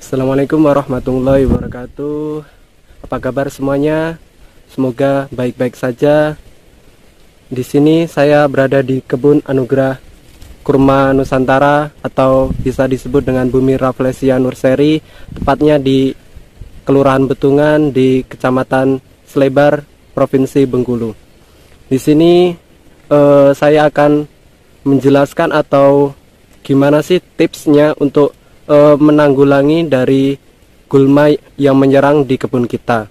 Assalamualaikum warahmatullahi wabarakatuh. Apa kabar semuanya? Semoga baik-baik saja. Di sini saya berada di kebun anugerah kurma Nusantara atau bisa disebut dengan Bumi Rafflesia Nursery, tepatnya di Kelurahan Betungan di Kecamatan Slebar, Provinsi Bengkulu. Di sini saya akan menjelaskan atau gimana sih tipsnya untuk menanggulangi dari gulma yang menyerang di kebun kita.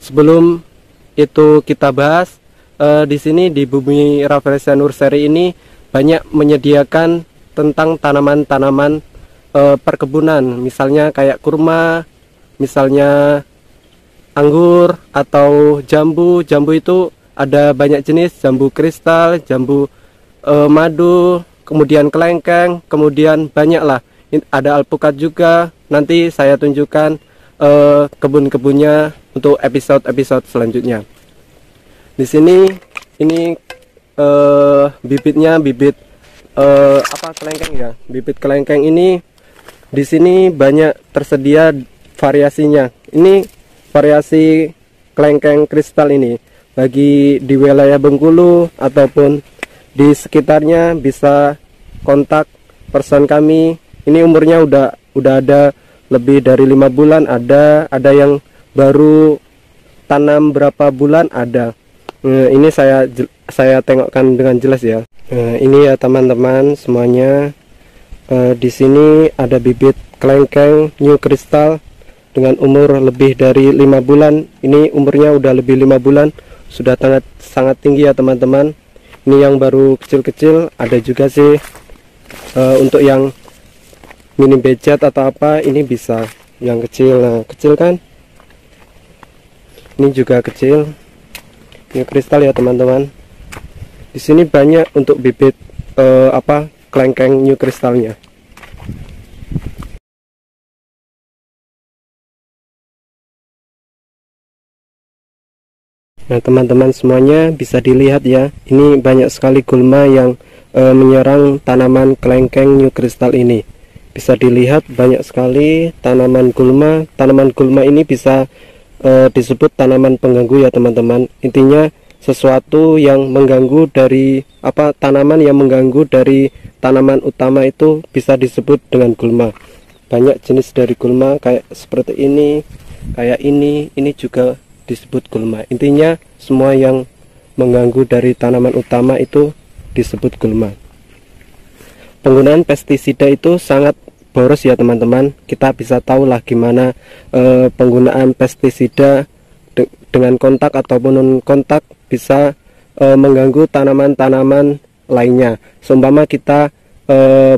Sebelum itu kita bahas, di sini di Bumi Rafflesia Nursery ini banyak menyediakan tentang tanaman-tanaman perkebunan, misalnya kayak kurma, misalnya anggur atau jambu. Jambu itu ada banyak jenis, jambu kristal, jambu madu, kemudian kelengkeng, kemudian banyak lah. Ada alpukat juga. Nanti saya tunjukkan kebun-kebunnya untuk episode-episode selanjutnya. Di sini ini bibitnya, bibit kelengkeng ya. Bibit kelengkeng ini di sini banyak tersedia variasinya. Ini variasi kelengkeng kristal ini. Bagi di wilayah Bengkulu ataupun di sekitarnya bisa kontak person kami. Ini umurnya udah ada lebih dari 5 bulan, ada yang baru tanam berapa bulan ada. Ini saya tengokkan dengan jelas ya. Ini ya teman-teman semuanya. Di sini ada bibit kelengkeng new crystal dengan umur lebih dari 5 bulan. Ini umurnya udah lebih 5 bulan, sudah sangat tinggi ya teman-teman. Ini yang baru kecil-kecil, ada juga sih untuk yang mini bejat atau apa, ini bisa yang kecil. Nah, kecil kan, ini juga kecil, ini kristal ya teman-teman. Di sini banyak untuk bibit kelengkeng new kristalnya. Nah teman-teman semuanya bisa dilihat ya, ini banyak sekali gulma yang menyerang tanaman kelengkeng new kristal ini. Bisa dilihat banyak sekali tanaman gulma. Tanaman gulma ini bisa disebut tanaman pengganggu ya teman-teman. Intinya sesuatu yang mengganggu dari tanaman yang mengganggu dari tanaman utama itu bisa disebut dengan gulma. Banyak jenis dari gulma kayak seperti ini, kayak ini juga disebut gulma. Intinya semua yang mengganggu dari tanaman utama itu disebut gulma. Penggunaan pestisida itu sangat boros ya teman-teman. Kita bisa tahu lah gimana penggunaan pestisida dengan kontak ataupun non kontak bisa mengganggu tanaman-tanaman lainnya. Seumpama kita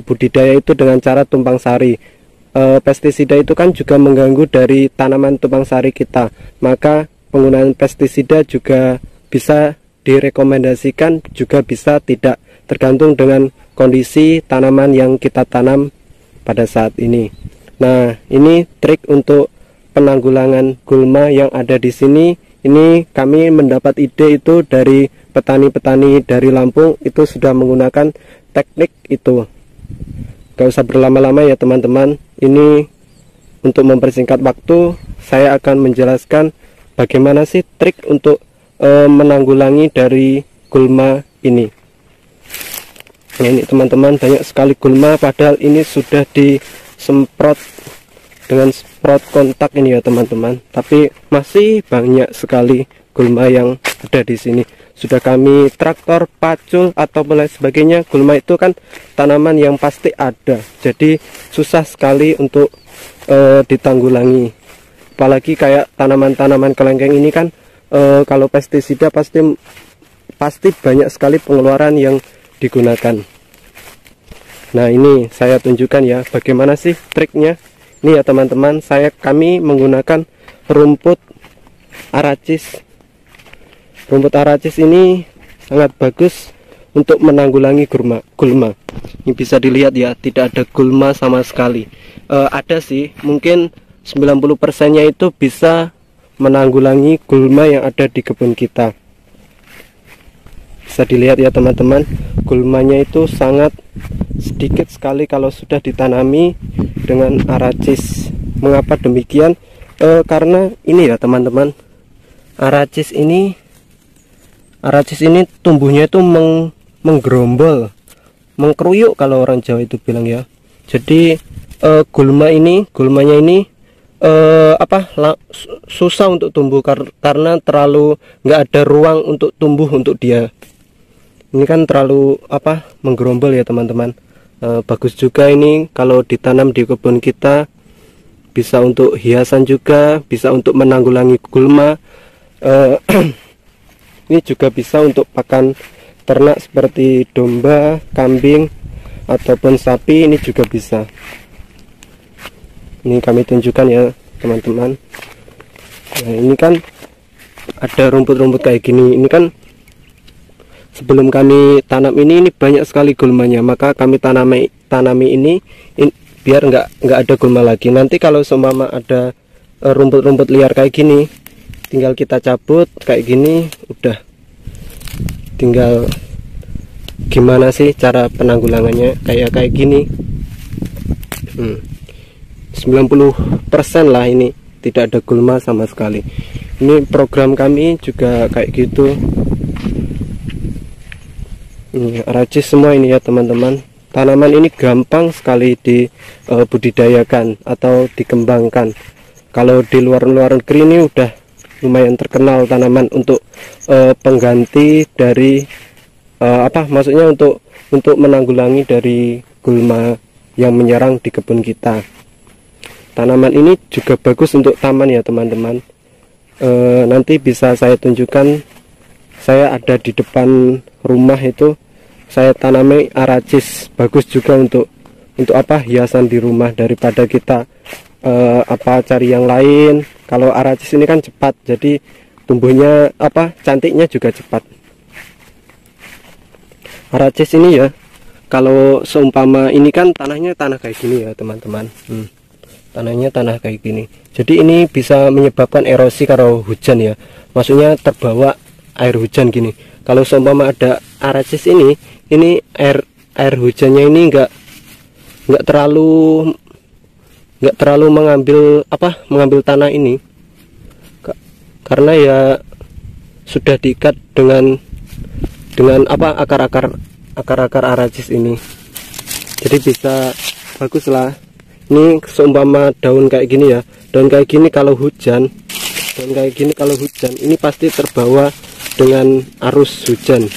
budidaya itu dengan cara tumpang sari, pestisida itu kan juga mengganggu dari tanaman tumpang sari kita. Maka penggunaan pestisida juga bisa direkomendasikan, juga bisa tidak, tergantung dengan kondisi tanaman yang kita tanam pada saat ini. Nah, ini trik untuk penanggulangan gulma yang ada di sini. Ini kami mendapat ide itu dari petani-petani dari Lampung, itu sudah menggunakan teknik itu. Gak usah berlama-lama ya teman-teman. Ini untuk mempersingkat waktu, saya akan menjelaskan bagaimana sih trik untuk menanggulangi dari gulma ini. Nah, ini teman-teman banyak sekali gulma, padahal ini sudah disemprot dengan semprot kontak ini ya teman-teman, tapi masih banyak sekali gulma yang ada di sini. Sudah kami traktor, pacul atau lain sebagainya. Gulma itu kan tanaman yang pasti ada, jadi susah sekali untuk ditanggulangi. Apalagi kayak tanaman-tanaman kelengkeng ini kan kalau pestisida pasti banyak sekali pengeluaran yang digunakan. Nah, ini saya tunjukkan ya bagaimana sih triknya. Ini ya teman-teman, kami menggunakan rumput aracis. Rumput aracis ini sangat bagus untuk menanggulangi gulma. Ini bisa dilihat ya, tidak ada gulma sama sekali. Ada sih, mungkin 90%-nya itu bisa menanggulangi gulma yang ada di kebun kita. bisa dilihat ya teman-teman, gulmanya itu sangat sedikit sekali kalau sudah ditanami dengan aracis. Mengapa demikian? Karena ini ya teman-teman, aracis ini tumbuhnya itu menggerombol, mengkeruyuk kalau orang Jawa itu bilang ya. Jadi gulmanya ini susah untuk tumbuh karena terlalu nggak ada ruang untuk tumbuh untuk dia. Ini kan terlalu menggerombol ya teman-teman. Bagus juga ini kalau ditanam di kebun kita, bisa untuk hiasan juga, bisa untuk menanggulangi gulma. Ini juga bisa untuk pakan ternak seperti domba, kambing, ataupun sapi, ini juga bisa. Ini kami tunjukkan ya teman-teman. Nah, ini kan ada rumput-rumput kayak gini. Ini kan sebelum kami tanam ini banyak sekali gulmanya, maka kami tanami ini biar nggak ada gulma lagi. Nanti kalau seumpama ada rumput-rumput liar kayak gini, tinggal kita cabut kayak gini, udah tinggal gimana sih cara penanggulangannya kayak gini. 90% lah ini tidak ada gulma sama sekali. Ini program kami juga kayak gitu. Aracis semua ini ya teman-teman. Tanaman ini gampang sekali dibudidayakan atau dikembangkan. Kalau di luar negeri ini udah lumayan terkenal tanaman untuk pengganti dari maksudnya untuk menanggulangi dari gulma yang menyerang di kebun kita. Tanaman ini juga bagus untuk taman ya teman-teman. Nanti bisa saya tunjukkan. Saya ada di depan rumah itu, saya tanami aracis, bagus juga untuk hiasan di rumah daripada kita cari yang lain. Kalau aracis ini kan cepat, jadi tumbuhnya cantiknya juga cepat. Aracis ini ya, kalau seumpama ini kan tanahnya tanah kayak gini ya teman-teman. Tanahnya tanah kayak gini, jadi ini bisa menyebabkan erosi kalau hujan ya, maksudnya terbawa air hujan gini. Kalau seumpama ada aracis ini air hujannya ini nggak terlalu mengambil tanah ini, karena ya sudah diikat dengan akar-akar aracis ini, jadi bisa bagus lah. Ini seumpama daun kayak gini ya, daun kayak gini kalau hujan ini pasti terbawa dengan arus hujan.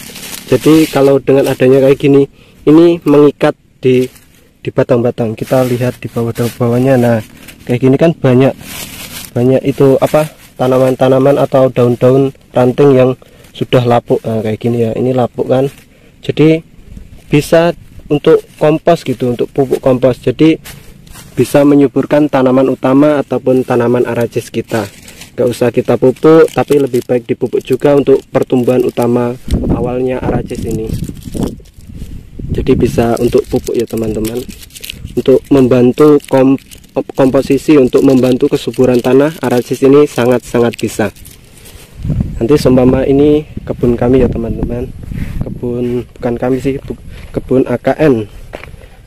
Jadi kalau dengan adanya kayak gini, ini mengikat di batang-batang. Kita lihat di bawahnya. Nah, kayak gini kan banyak itu tanaman-tanaman atau daun-daun ranting yang sudah lapuk. Nah, kayak gini ya, ini lapuk kan. Jadi bisa untuk kompos gitu, untuk pupuk kompos. Jadi bisa menyuburkan tanaman utama ataupun tanaman aracis kita. Gak usah kita pupuk, tapi lebih baik dipupuk juga untuk pertumbuhan utama awalnya aracis ini. Jadi bisa untuk pupuk ya teman-teman, untuk membantu komposisi, untuk membantu kesuburan tanah. Aracis ini sangat-sangat bisa. Nanti seumpama ini kebun kami ya teman-teman, bukan kami sih, kebun AKN,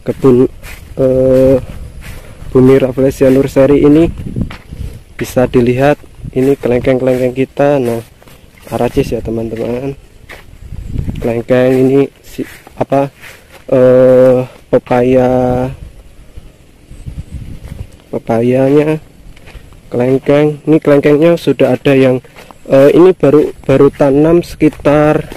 kebun Bumi Rafflesia Nursery ini. Bisa dilihat ini kelengkeng-kelengkeng kita. Nah, aracis ya teman-teman, kelengkeng ini pepayanya kelengkeng. Ini kelengkengnya sudah ada yang ini baru tanam sekitar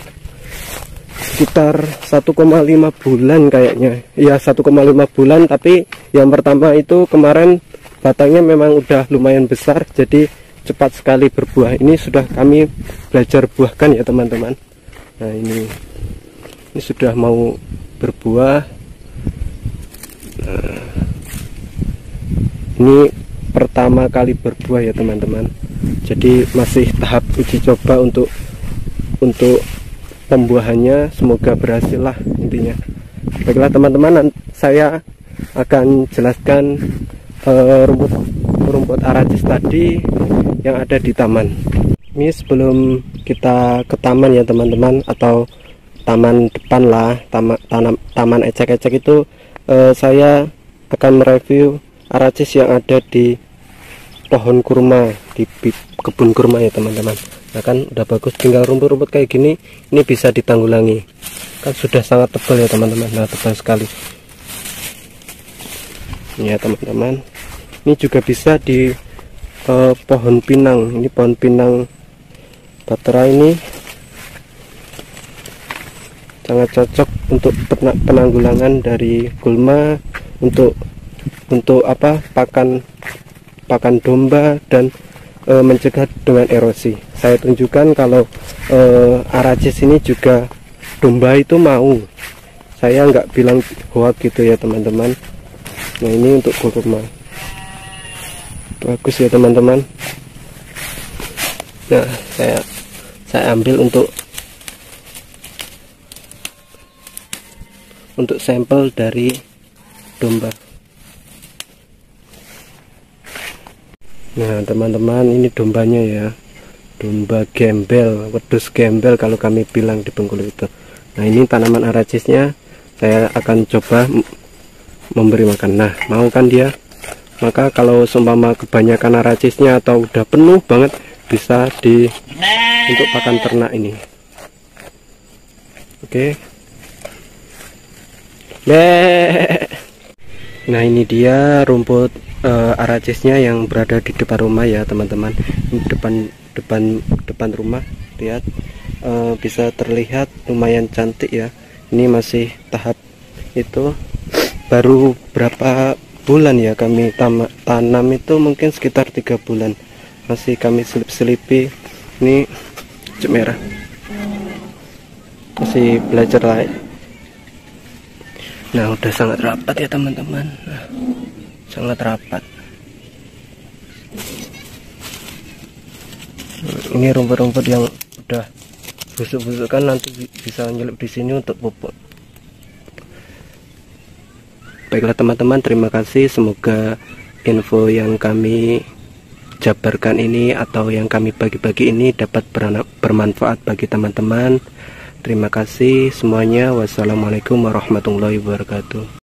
1,5 bulan kayaknya ya, 1,5 bulan. Tapi yang pertama itu kemarin batangnya memang udah lumayan besar, jadi cepat sekali berbuah. Ini sudah kami belajar buahkan ya teman-teman. Nah, ini sudah mau berbuah. Nah, ini pertama kali berbuah ya teman-teman, jadi masih tahap uji coba untuk pembuahannya. Semoga berhasil lah intinya. Baiklah teman-teman, saya akan jelaskan rumput aracis tadi yang ada di taman. Ini sebelum kita ke taman ya teman-teman, atau taman depan lah, taman ecek-ecek itu saya akan mereview aracis yang ada di pohon kurma, di kebun kurma ya teman-teman. Nah kan udah bagus, tinggal rumput-rumput kayak gini, ini bisa ditanggulangi. Kan sudah sangat tebal ya teman-teman. Nah tebal sekali ya teman-teman. Ini juga bisa di pohon pinang. Ini pohon pinang Batra ini sangat cocok untuk penanggulangan dari gulma, untuk apa, pakan domba, dan mencegah dengan erosi. Saya tunjukkan kalau aracis ini juga domba itu mau, saya nggak bilang hoax gitu ya teman-teman. Nah ini untuk kurma bagus ya teman-teman. Nah saya ambil untuk sampel dari domba. Nah teman-teman, ini dombanya ya, domba gembel, wedus gembel kalau kami bilang di Bengkulu itu. Nah ini tanaman aracisnya saya akan coba memberi makan. Nah mau kan dia, maka kalau seumpama kebanyakan aracisnya atau udah penuh banget, bisa untuk pakan ternak ini. Oke. Nah ini dia rumput aracisnya yang berada di depan rumah ya teman-teman. Ini depan rumah, lihat, bisa terlihat lumayan cantik ya. Ini masih tahap itu, baru berapa bulan ya kami tanam itu, mungkin sekitar 3 bulan. Masih kami selip-selipi. Ini cukup merah, masih belajar lah. Nah udah sangat rapat ya teman-teman. Nah, sangat rapat. Ini rumput-rumput yang udah busuk-busuk kan nanti bisa nyelip di sini untuk pupuk. Baiklah teman-teman, terima kasih. Semoga info yang kami jabarkan ini atau yang kami bagi-bagi ini dapat bermanfaat bagi teman-teman. Terima kasih semuanya. Wassalamualaikum warahmatullahi wabarakatuh.